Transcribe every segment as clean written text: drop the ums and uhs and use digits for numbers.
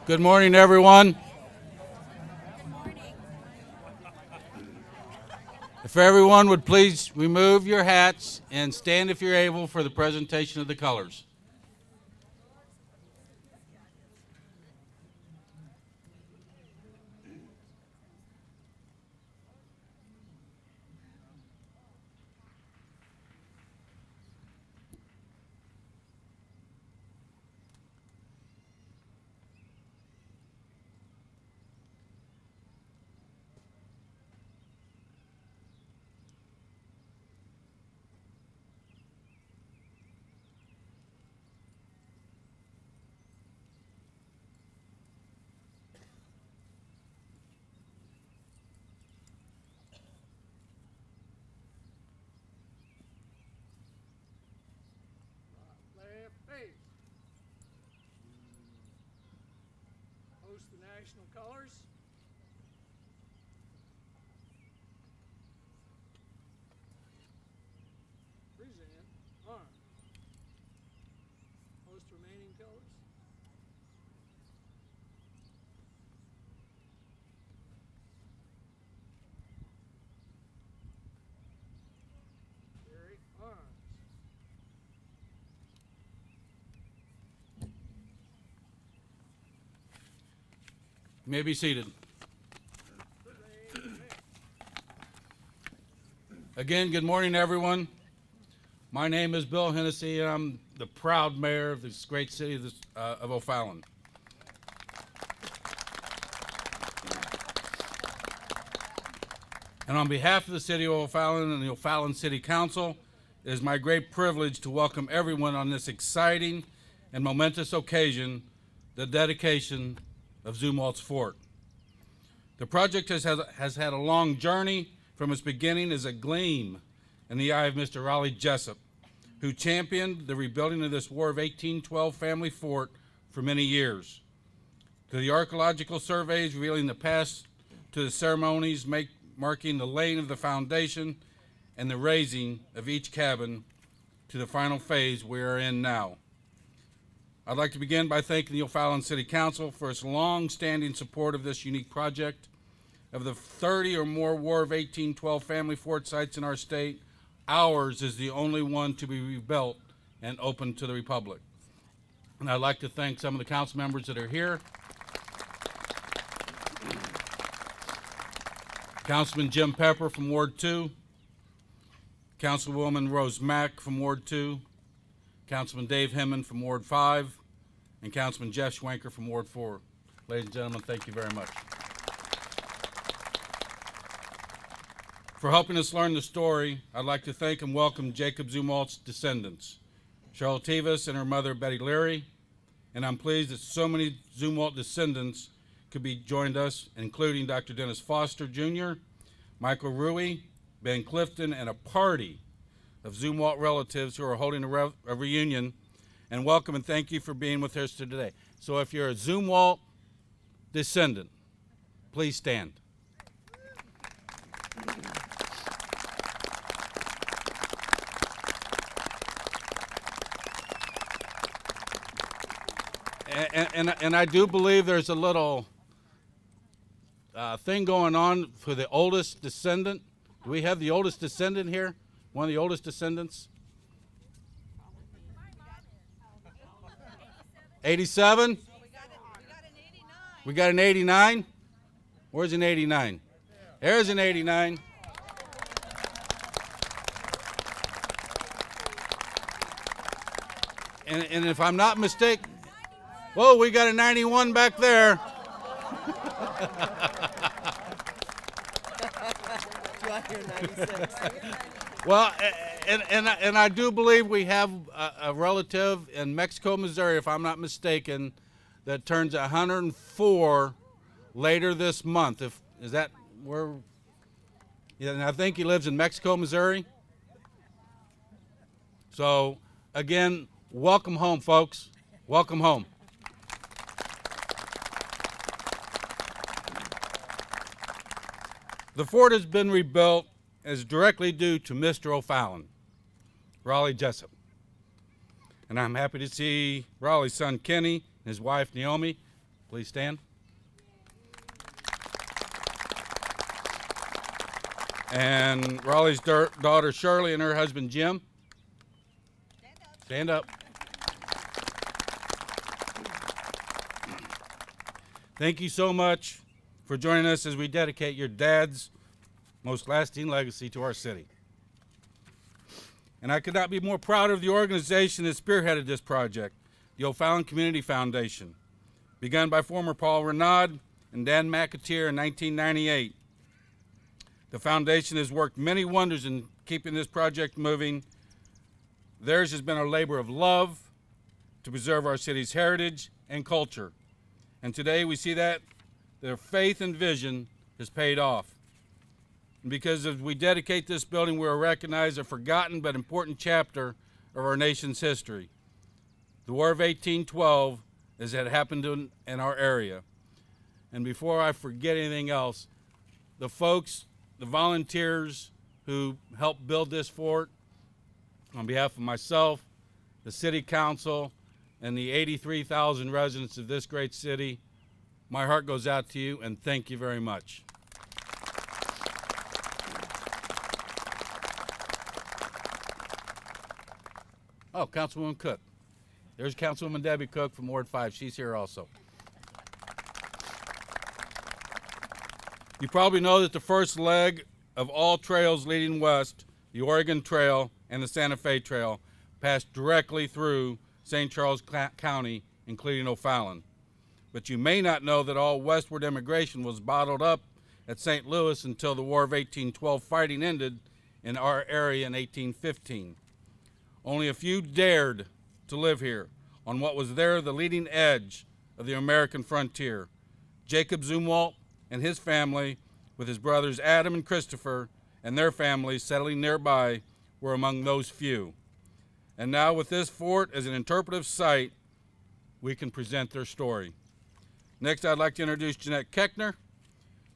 Good morning, everyone. If everyone would please remove your hats and stand if you're able for the presentation of the colors. Host the national colors. Present arms. Host remaining colors. Carry arms. You may be seated. Again, good morning, everyone. My name is Bill Hennessy, and I'm the proud mayor of this great city of O'Fallon. And on behalf of the city of O'Fallon and the O'Fallon City Council, it is my great privilege to welcome everyone on this exciting and momentous occasion, the dedication of Zumwalt's fort. The project has had a long journey from its beginning as a gleam in the eye of Mr. Raleigh Jessup, who championed the rebuilding of this War of 1812 family fort for many years. To the archaeological surveys revealing the past, to the ceremonies marking the laying of the foundation and the raising of each cabin, to the final phase we are in now. I'd like to begin by thanking the O'Fallon City Council for its long-standing support of this unique project. Of the 30 or more War of 1812 family fort sites in our state, ours is the only one to be rebuilt and open to the Republic. And I'd like to thank some of the council members that are here. Councilman Jim Pepper from Ward 2, Councilwoman Rose Mack from Ward 2, Councilman Dave Hemmon from Ward 5, and Councilman Jeff Schwenker from Ward 4. Ladies and gentlemen, thank you very much. For helping us learn the story, I'd like to thank and welcome Jacob Zumwalt's descendants, Cheryl Tevis and her mother Betty Leary, and I'm pleased that so many Zumwalt descendants could be joined us, including Dr. Dennis Foster Jr., Michael Rui, Ben Clifton, and a party of Zumwalt relatives who are holding a reunion. And welcome and thank you for being with us today. So if you're a Zumwalt descendant, please stand. And I do believe there's a little thing going on for the oldest descendant. Do we have the oldest descendant here? One of the oldest descendants? 87? We got an 89? Where's an 89? There's an 89. And if I'm not mistaken, whoa, we got a 91 back there. Well, and I do believe we have a relative in Mexico, Missouri, if I'm not mistaken, that turns 104 later this month. Is that where? Yeah, and I think he lives in Mexico, Missouri. So again, welcome home, folks. Welcome home. The fort has been rebuilt as directly due to Mr. O'Fallon, Raleigh Jessup. And I'm happy to see Raleigh's son Kenny and his wife Naomi Please stand. And Raleigh's daughter Shirley and her husband Jim. Stand up. Thank you so much for joining us as we dedicate your dad's most lasting legacy to our city. And I could not be more proud of the organization that spearheaded this project, the O'Fallon Community Foundation. Begun by former Paul Renaud and Dan McAteer in 1998. The foundation has worked many wonders in keeping this project moving. Theirs has been a labor of love to preserve our city's heritage and culture. And today we see that their faith and vision has paid off. And because as we dedicate this building, we will recognize a forgotten but important chapter of our nation's history. The War of 1812, as it happened in our area. And before I forget anything else, the folks, the volunteers who helped build this fort, on behalf of myself, the City Council, and the 83,000 residents of this great city, my heart goes out to you, and thank you very much. Oh, Councilwoman Cook. There's Councilwoman Debbie Cook from Ward 5. She's here also. You probably know that the first leg of all trails leading west, the Oregon Trail and the Santa Fe Trail, passed directly through St. Charles County, including O'Fallon. But you may not know that all westward immigration was bottled up at St. Louis until the War of 1812 fighting ended in our area in 1815. Only a few dared to live here on what was there the leading edge of the American frontier. Jacob Zumwalt and his family, with his brothers Adam and Christopher and their families settling nearby, were among those few. And now with this fort as an interpretive site, we can present their story. Next, I'd like to introduce Jeanette Keckner,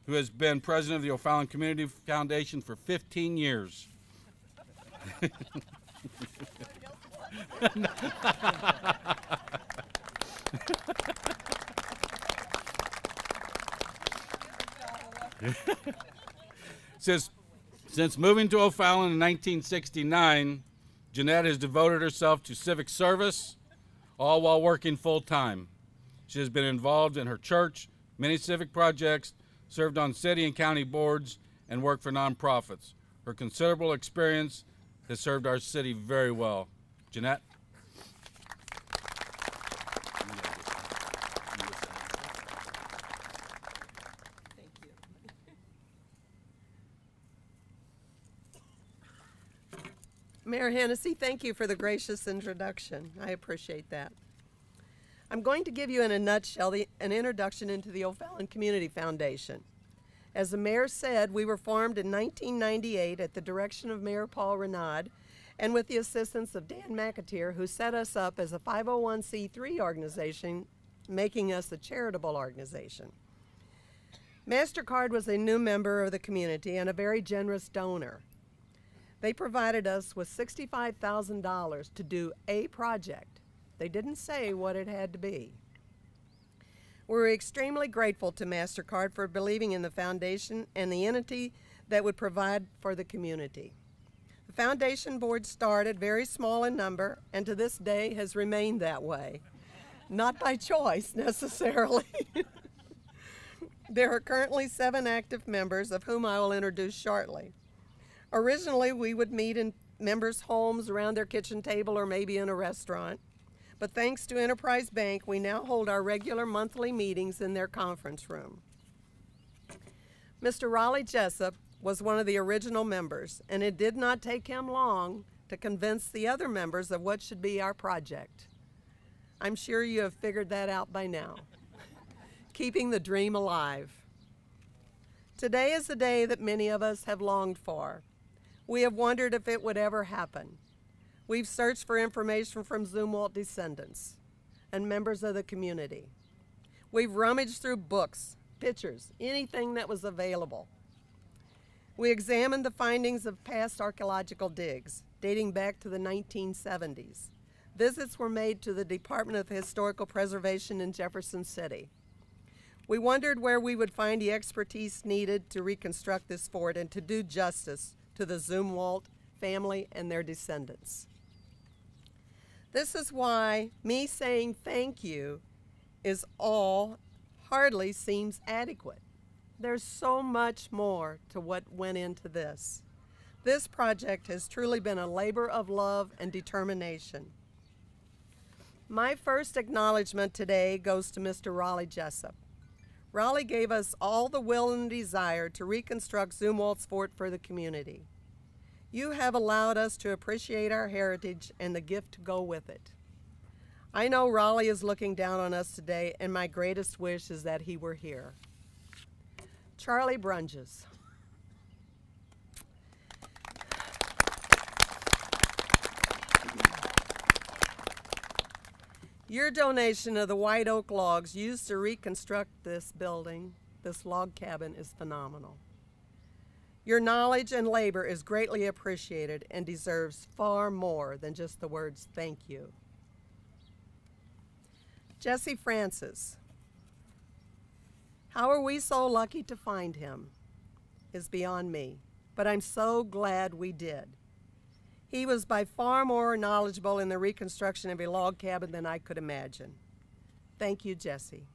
who has been president of the O'Fallon Community Foundation for 15 years. Since moving to O'Fallon in 1969, Jeanette has devoted herself to civic service, all while working full-time. She has been involved in her church, many civic projects, served on city and county boards, and worked for nonprofits. Her considerable experience has served our city very well. Jeanette? Thank you. Mayor Hennessy, thank you for the gracious introduction. I appreciate that. I'm going to give you in a nutshell an introduction into the O'Fallon Community Foundation. As the mayor said, we were formed in 1998 at the direction of Mayor Paul Renaud and with the assistance of Dan McAteer, who set us up as a 501c3 organization, making us a charitable organization. MasterCard was a new member of the community and a very generous donor. They provided us with $65,000 to do a project. They didn't say what it had to be. We're extremely grateful to MasterCard for believing in the foundation and the entity that would provide for the community. The foundation board started very small in number and to this day has remained that way. Not by choice necessarily. There are currently 7 active members, of whom I will introduce shortly. Originally, we would meet in members' homes, around their kitchen table, or maybe in a restaurant. But thanks to Enterprise Bank, we now hold our regular monthly meetings in their conference room. Mr. Raleigh Jessup was one of the original members, and it did not take him long to convince the other members of what should be our project. I'm sure you have figured that out by now. Keeping the dream alive. Today is the day that many of us have longed for. We have wondered if it would ever happen. We've searched for information from Zumwalt descendants and members of the community. We've rummaged through books, pictures, anything that was available. We examined the findings of past archaeological digs dating back to the 1970s. Visits were made to the Department of Historical Preservation in Jefferson City. We wondered where we would find the expertise needed to reconstruct this fort and to do justice to the Zumwalt family and their descendants. This is why me saying thank you is all hardly seems adequate. There's so much more to what went into this. This project has truly been a labor of love and determination. My first acknowledgement today goes to Mr. Raleigh Jessup. Raleigh gave us all the will and desire to reconstruct Zumwalt's fort for the community. You have allowed us to appreciate our heritage and the gift to go with it. I know Raleigh is looking down on us today, and my greatest wish is that he were here. Charlie Brunges. Your donation of the white oak logs used to reconstruct this building, this log cabin, is phenomenal. Your knowledge and labor is greatly appreciated and deserves far more than just the words thank you. Jesse Francis. How are we so lucky to find him is beyond me, but I'm so glad we did. He was by far more knowledgeable in the reconstruction of a log cabin than I could imagine. Thank you, Jesse.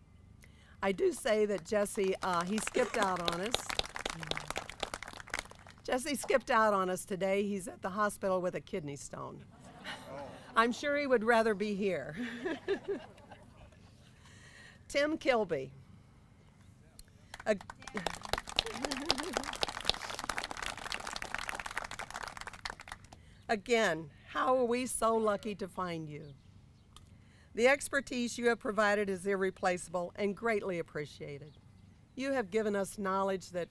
I do say that Jesse, he skipped out on us. Jesse skipped out on us today. He's at the hospital with a kidney stone. I'm sure he would rather be here. Tim Kilby. Again, how are we so lucky to find you? The expertise you have provided is irreplaceable and greatly appreciated. You have given us knowledge that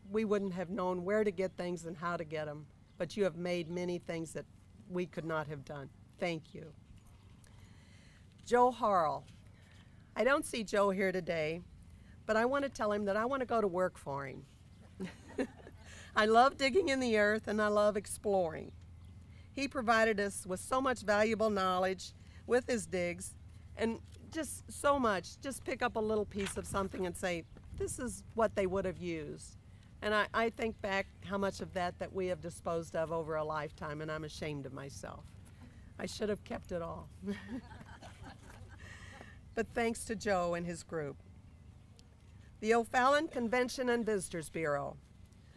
we wouldn't have known where to get things and how to get them, but you have made many things that we could not have done. Thank you. Joe Harrell. I don't see Joe here today, but I want to tell him that I want to go to work for him. I love digging in the earth and I love exploring. He provided us with so much valuable knowledge with his digs, and just so much. Just pick up a little piece of something and say, this is what they would have used. And I think back how much of that we have disposed of over a lifetime, and I'm ashamed of myself. I should have kept it all. But thanks to Joe and his group. The O'Fallon Convention and Visitors Bureau,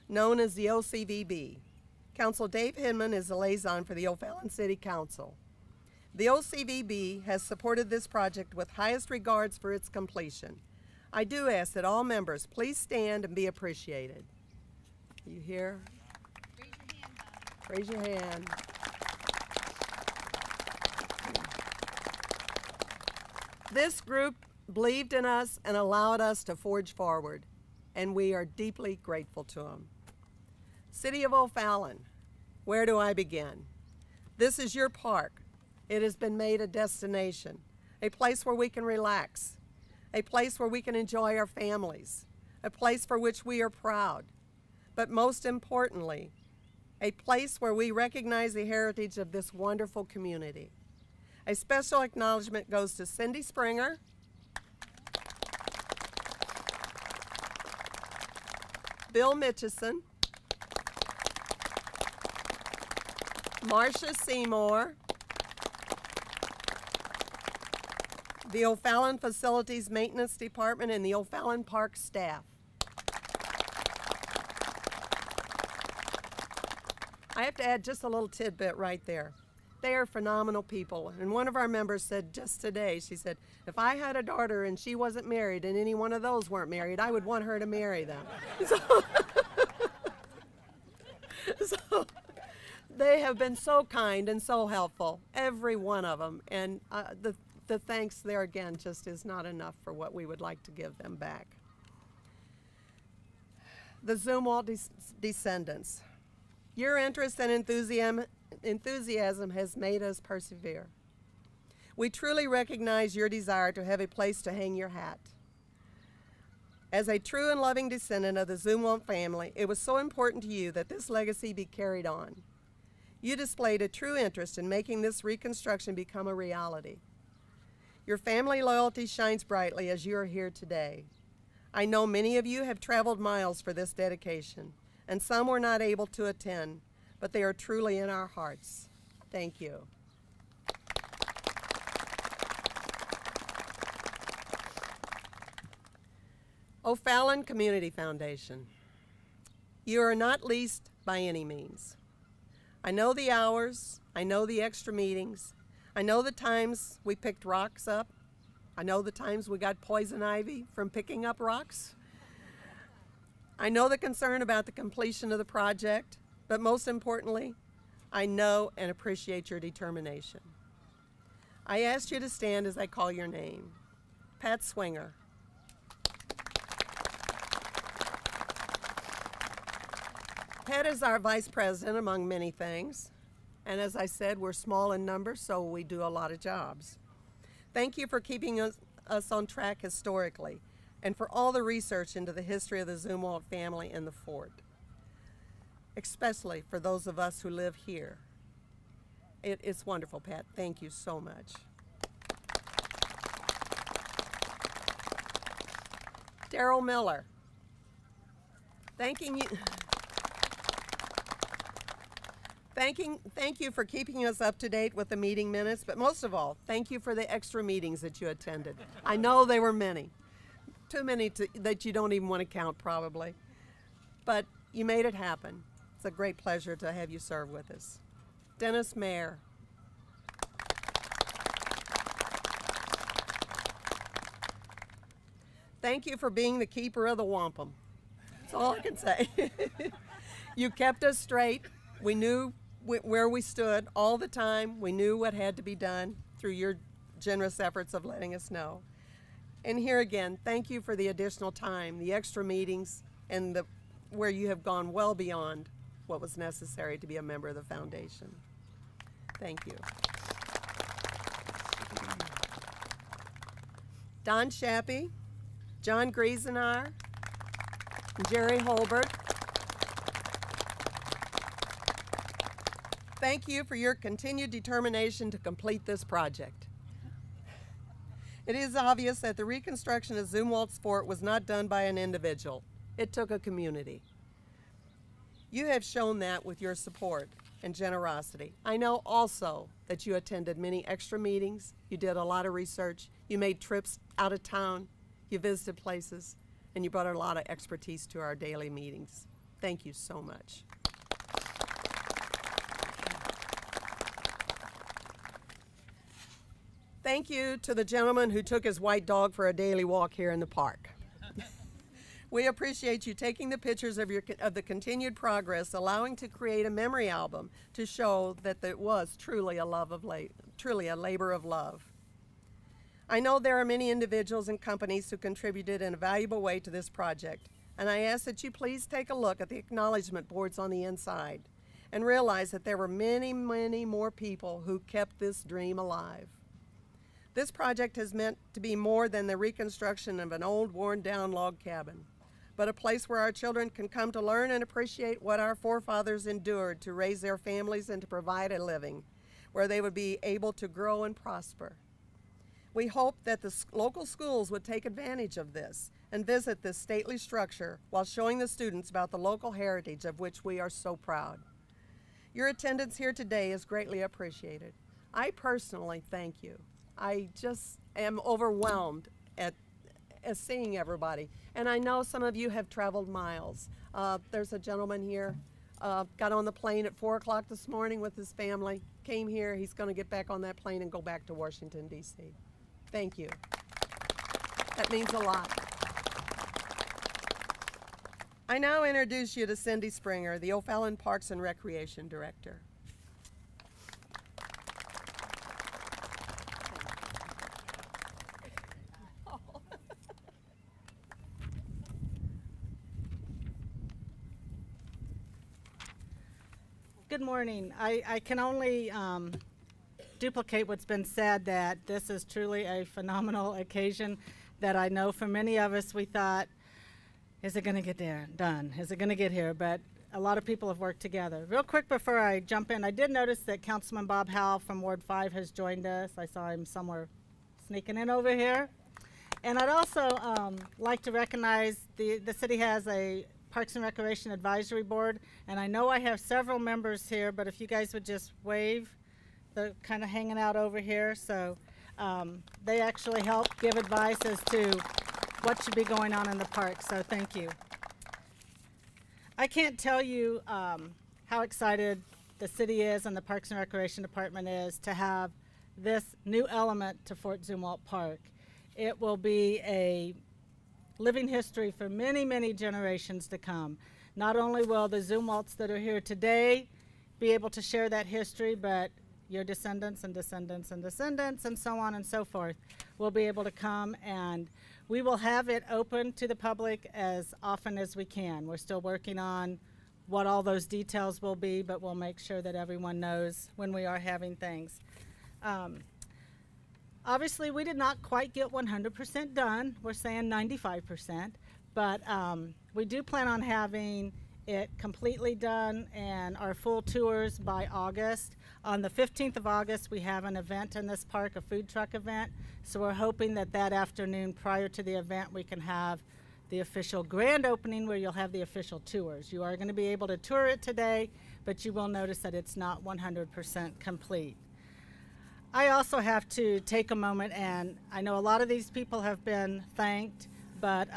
known as the OCVB. Council Dave Hinman is the liaison for the O'Fallon City Council. The OCVB has supported this project with highest regards for its completion. I do ask that all members please stand and be appreciated. You hear? Raise your hand. Raise your hand. This group believed in us and allowed us to forge forward, and we are deeply grateful to them. City of O'Fallon, where do I begin? This is your park. It has been made a destination, a place where we can relax, a place where we can enjoy our families, a place for which we are proud, but most importantly, a place where we recognize the heritage of this wonderful community. A special acknowledgement goes to Cindy Springer, Bill Mitchison, Marcia Seymour, the O'Fallon Facilities Maintenance Department, and the O'Fallon Park staff. I have to add just a little tidbit right there. They are phenomenal people, and one of our members said just today, she said, if I had a daughter and she wasn't married and any one of those weren't married, I would want her to marry them. So they have been so kind and so helpful, every one of them, and the thanks there again just is not enough for what we would like to give them back. The Zumwalt descendants. Your interest and enthusiasm has made us persevere. We truly recognize your desire to have a place to hang your hat. As a true and loving descendant of the Zumwalt family, it was so important to you that this legacy be carried on. You displayed a true interest in making this reconstruction become a reality. Your family loyalty shines brightly as you are here today. I know many of you have traveled miles for this dedication, and some were not able to attend, but they are truly in our hearts. Thank you. O'Fallon Community Foundation. You are not least by any means. I know the hours, I know the extra meetings, I know the times we picked rocks up, I know the times we got poison ivy from picking up rocks. I know the concern about the completion of the project, but most importantly, I know and appreciate your determination. I asked you to stand as I call your name. Pat Swinger. Pat is our vice president among many things, and as I said, we're small in numbers, so we do a lot of jobs. Thank you for keeping us on track historically, and for all the research into the history of the Zumwalt family and the fort, especially for those of us who live here. It's wonderful, Pat. Thank you so much. Daryl Miller. Thank you for keeping us up to date with the meeting minutes, but most of all, thank you for the extra meetings that you attended. I know they were many. Too many that you don't even want to count, probably. But you made it happen. It's a great pleasure to have you serve with us. Dennis Mayer. Thank you for being the keeper of the wampum. That's all I can say. You kept us straight. We knew where we stood all the time. We knew what had to be done through your generous efforts of letting us know. And here again, thank you for the additional time, the extra meetings, and where you have gone well beyond what was necessary to be a member of the foundation. Thank you. Don Shappy, John Griesenar, Jerry Holbert. Thank you for your continued determination to complete this project. It is obvious that the reconstruction of Zumwalt's fort was not done by an individual. It took a community. You have shown that with your support and generosity. I know also that you attended many extra meetings, you did a lot of research, you made trips out of town, you visited places, and you brought a lot of expertise to our daily meetings. Thank you so much. Thank you to the gentleman who took his white dog for a daily walk here in the park. We appreciate you taking the pictures of the continued progress, allowing to create a memory album to show that it was truly a labor of love. I know there are many individuals and companies who contributed in a valuable way to this project, and I ask that you please take a look at the acknowledgement boards on the inside and realize that there were many, many more people who kept this dream alive. This project has meant to be more than the reconstruction of an old, worn-down log cabin, but a place where our children can come to learn and appreciate what our forefathers endured to raise their families and to provide a living, where they would be able to grow and prosper. We hope that the local schools would take advantage of this and visit this stately structure while showing the students about the local heritage of which we are so proud. Your attendance here today is greatly appreciated. I personally thank you. I just am overwhelmed at seeing everybody. And I know some of you have traveled miles. There's a gentleman here, got on the plane at 4 o'clock this morning with his family, came here. He's going to get back on that plane and go back to Washington, D.C. Thank you. That means a lot. I now introduce you to Cindy Springer, the O'Fallon Parks and Recreation Director. Good morning. I can only duplicate what's been said, that this is truly a phenomenal occasion that I know for many of us we thought, is it going to get done? Is it going to get here? But a lot of people have worked together. Real quick before I jump in, I did notice that Councilman Bob Howell from Ward 5 has joined us. I saw him somewhere sneaking in over here. And I'd also like to recognize the city has a Parks and Recreation Advisory Board, and I know I have several members here, but if you guys would just wave, they're kind of hanging out over here. So they actually help give advice as to what should be going on in the park, so thank you. I can't tell you how excited the city is and the Parks and Recreation Department is to have this new element to Fort Zumwalt Park. It will be a living history for many, many generations to come. Not only will the Zumwalts that are here today be able to share that history, but your descendants and descendants and descendants and so on and so forth will be able to come, and we will have it open to the public as often as we can. We're still working on what all those details will be, but we'll make sure that everyone knows when we are having things. Obviously, we did not quite get 100% done. We're saying 95%, but we do plan on having it completely done and our full tours by August. On the 15th of August, we have an event in this park, a food truck event. So we're hoping that that afternoon prior to the event, we can have the official grand opening where you'll have the official tours. You are going to be able to tour it today, but you will notice that it's not 100% complete. I also have to take a moment, and I know a lot of these people have been thanked, but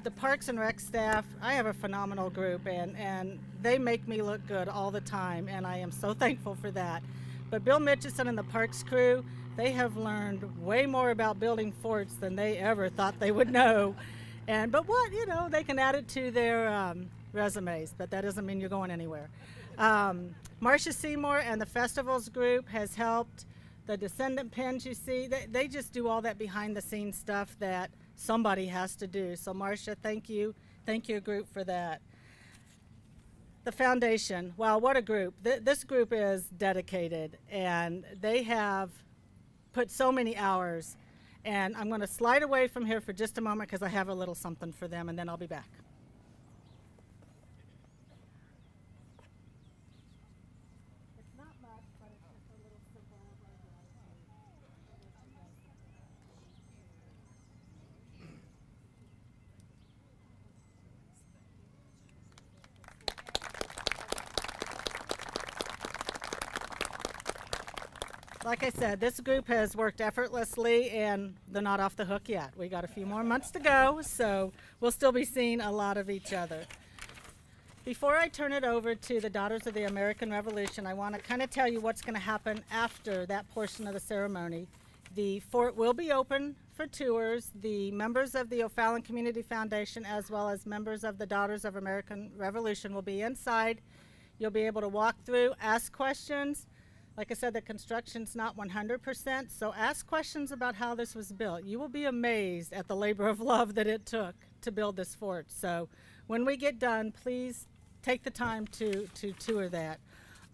the Parks and Rec staff, I have a phenomenal group, and they make me look good all the time, and I am so thankful for that. But Bill Mitchison and the Parks crew, they have learned way more about building forts than they ever thought they would know. But what, you know, they can add it to their resumes, but that doesn't mean you're going anywhere. Marcia Seymour and the festivals group has helped. The descendant pins you see, they just do all that behind the scenes stuff that somebody has to do. So Marcia, thank you. Thank you, group, for that. The foundation, wow, what a group. This group is dedicated, and they have put so many hours. And I'm going to slide away from here for just a moment because I have a little something for them, and then I'll be back. It's not much, but it's just a little symbol of our Like I said, this group has worked effortlessly, and they're not off the hook yet. We got a few more months to go, so we'll still be seeing a lot of each other. Before I turn it over to the Daughters of the American Revolution, I want to kind of tell you what's going to happen after that portion of the ceremony. The fort will be open for tours. The members of the O'Fallon Community Foundation, as well as members of the Daughters of American Revolution, will be inside. You'll be able to walk through, ask questions. Like I said, the construction's not 100%, so ask questions about how this was built. You will be amazed at the labor of love that it took to build this fort. So when we get done, please take the time to tour that.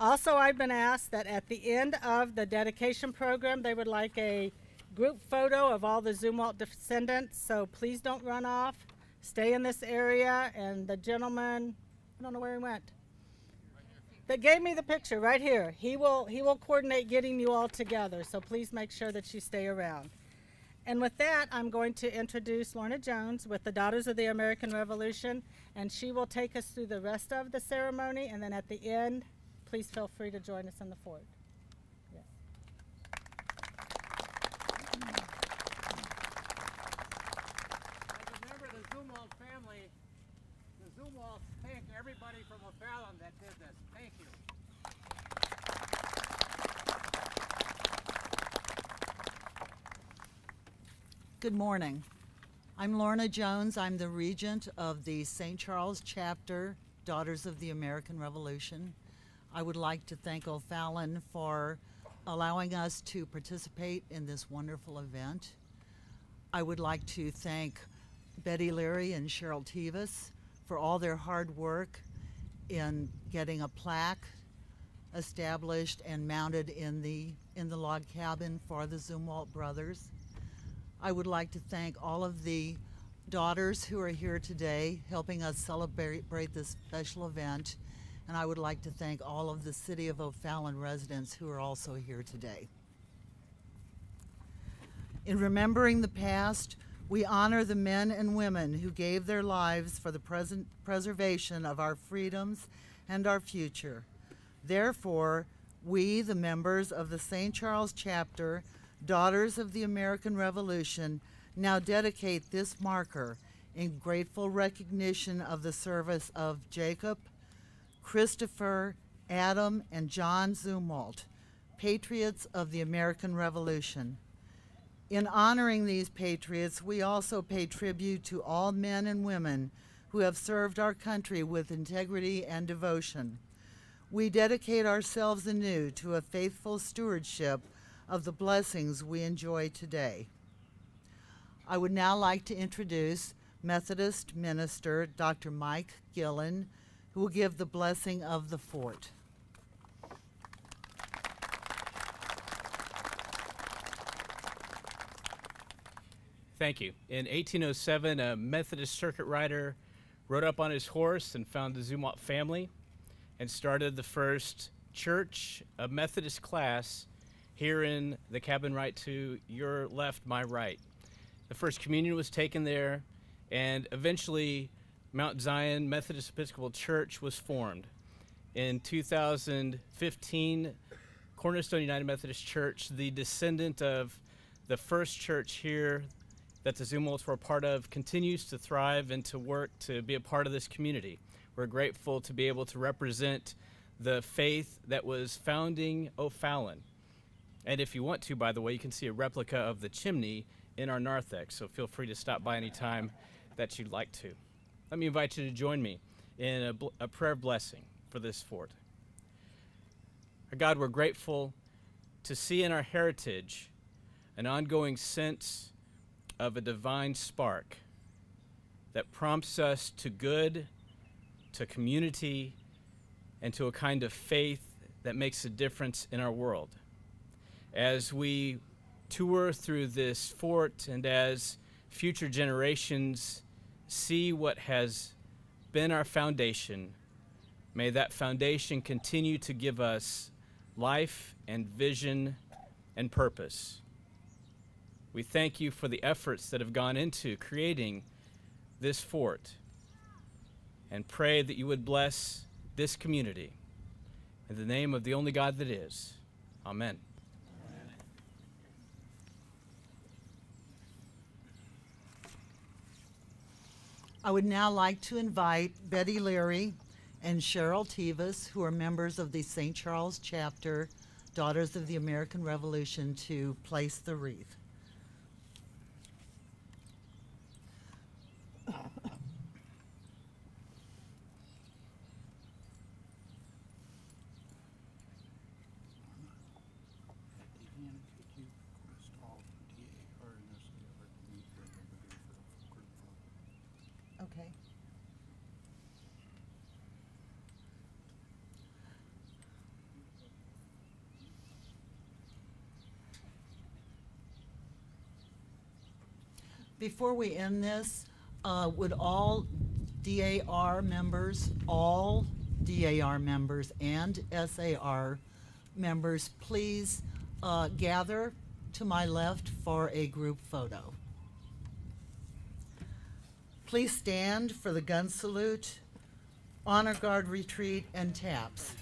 Also, I've been asked that at the end of the dedication program, they would like a group photo of all the Zumwalt descendants, so please don't run off. Stay in this area, and the gentleman, I don't know where he went, that gave me the picture right here. He will coordinate getting you all together, so please make sure that you stay around. And with that, I'm going to introduce Lorna Jones with the Daughters of the American Revolution, and she will take us through the rest of the ceremony, and then at the end, please feel free to join us in the fort. Yes. As a member of the Zumwalt family, the Zumwalts thank everybody from O'Fallon that did this. Thank you. Good morning. I'm Lorna Jones. I'm the regent of the St. Charles chapter, Daughters of the American Revolution. I would like to thank O'Fallon for allowing us to participate in this wonderful event. I would like to thank Betty Leary and Cheryl Tevis for all their hard work in getting a plaque established and mounted in the log cabin for the Zumwalt brothers. I would like to thank all of the daughters who are here today helping us celebrate this special event, and I would like to thank all of the City of O'Fallon residents who are also here today. In remembering the past, we honor the men and women who gave their lives for the present preservation of our freedoms and our future. Therefore, we, the members of the St. Charles Chapter, Daughters of the American Revolution, now dedicate this marker in grateful recognition of the service of Jacob, Christopher, Adam, and John Zumwalt, patriots of the American Revolution. In honoring these patriots, we also pay tribute to all men and women who have served our country with integrity and devotion. We dedicate ourselves anew to a faithful stewardship of the blessings we enjoy today. I would now like to introduce Methodist minister Dr. Mike Gillen, who will give the blessing of the fort. Thank you. In 1807, a Methodist circuit rider rode up on his horse and found the Zumwalt family and started the first church, a Methodist class, here in the cabin right to your left, my right. The first communion was taken there, and eventually Mount Zion Methodist Episcopal Church was formed. In 2015, Cornerstone United Methodist Church, the descendant of the first church here that the Zumwalts were a part of, continues to thrive and to work to be a part of this community. We're grateful to be able to represent the faith that was founding O'Fallon. And if you want to, by the way, you can see a replica of the chimney in our narthex, so feel free to stop by anytime that you'd like to. Let me invite you to join me in a prayer of blessing for this fort. Our God, we're grateful to see in our heritage an ongoing sense of a divine spark that prompts us to good, to community, and to a kind of faith that makes a difference in our world. As we tour through this fort and as future generations see what has been our foundation, may that foundation continue to give us life and vision and purpose. We thank you for the efforts that have gone into creating this fort and pray that you would bless this community. In the name of the only God that is, amen. I would now like to invite Betty Leary and Cheryl Tevis, who are members of the St. Charles Chapter, Daughters of the American Revolution, to place the wreath. Okay. Before we end this, would all DAR members and SAR members please gather to my left for a group photo. Please stand for the gun salute, honor guard retreat, and taps.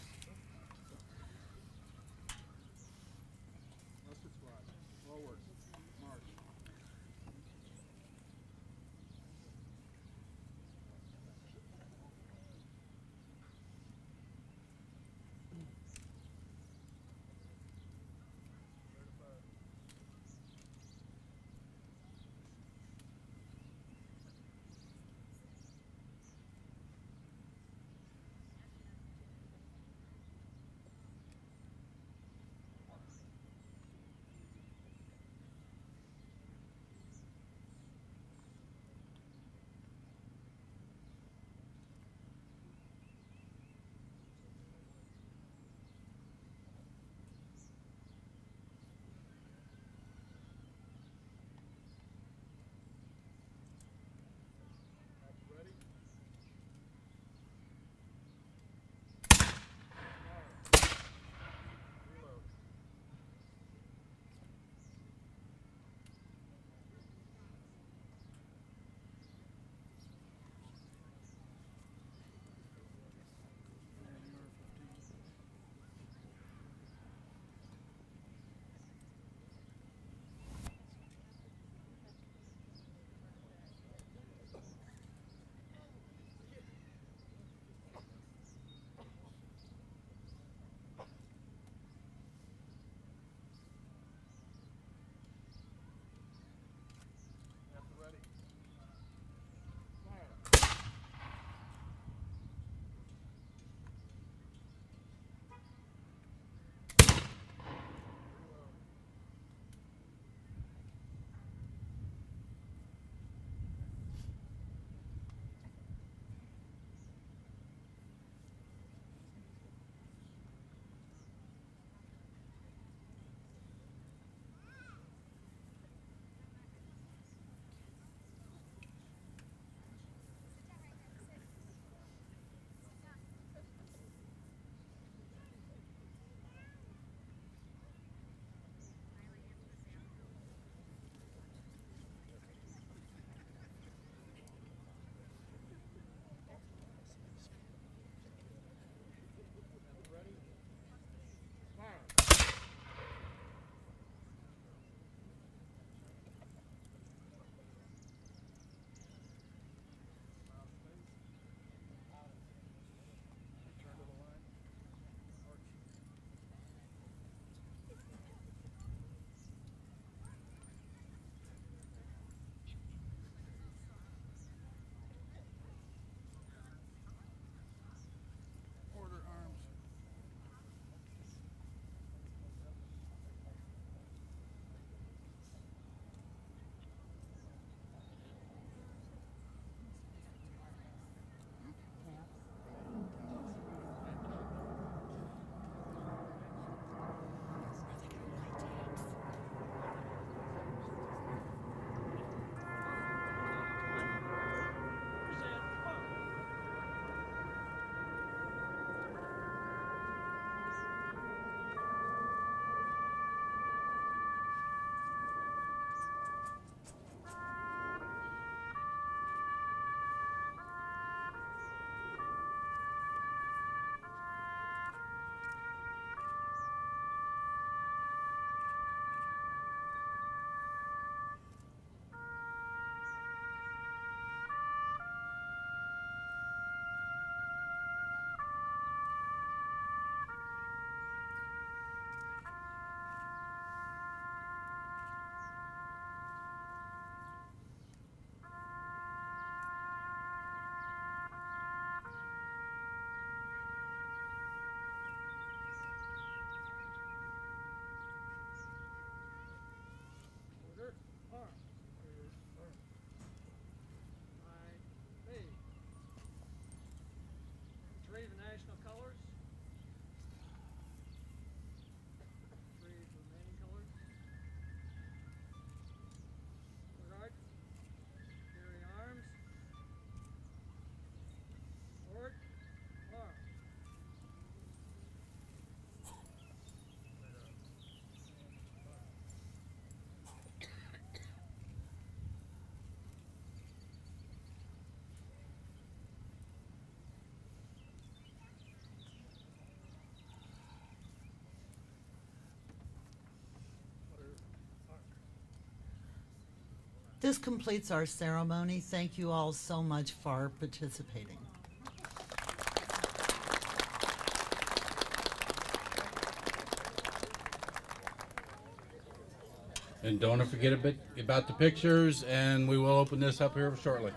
This completes our ceremony. Thank you all so much for participating. And don't forget a bit about the pictures, and we will open this up here shortly.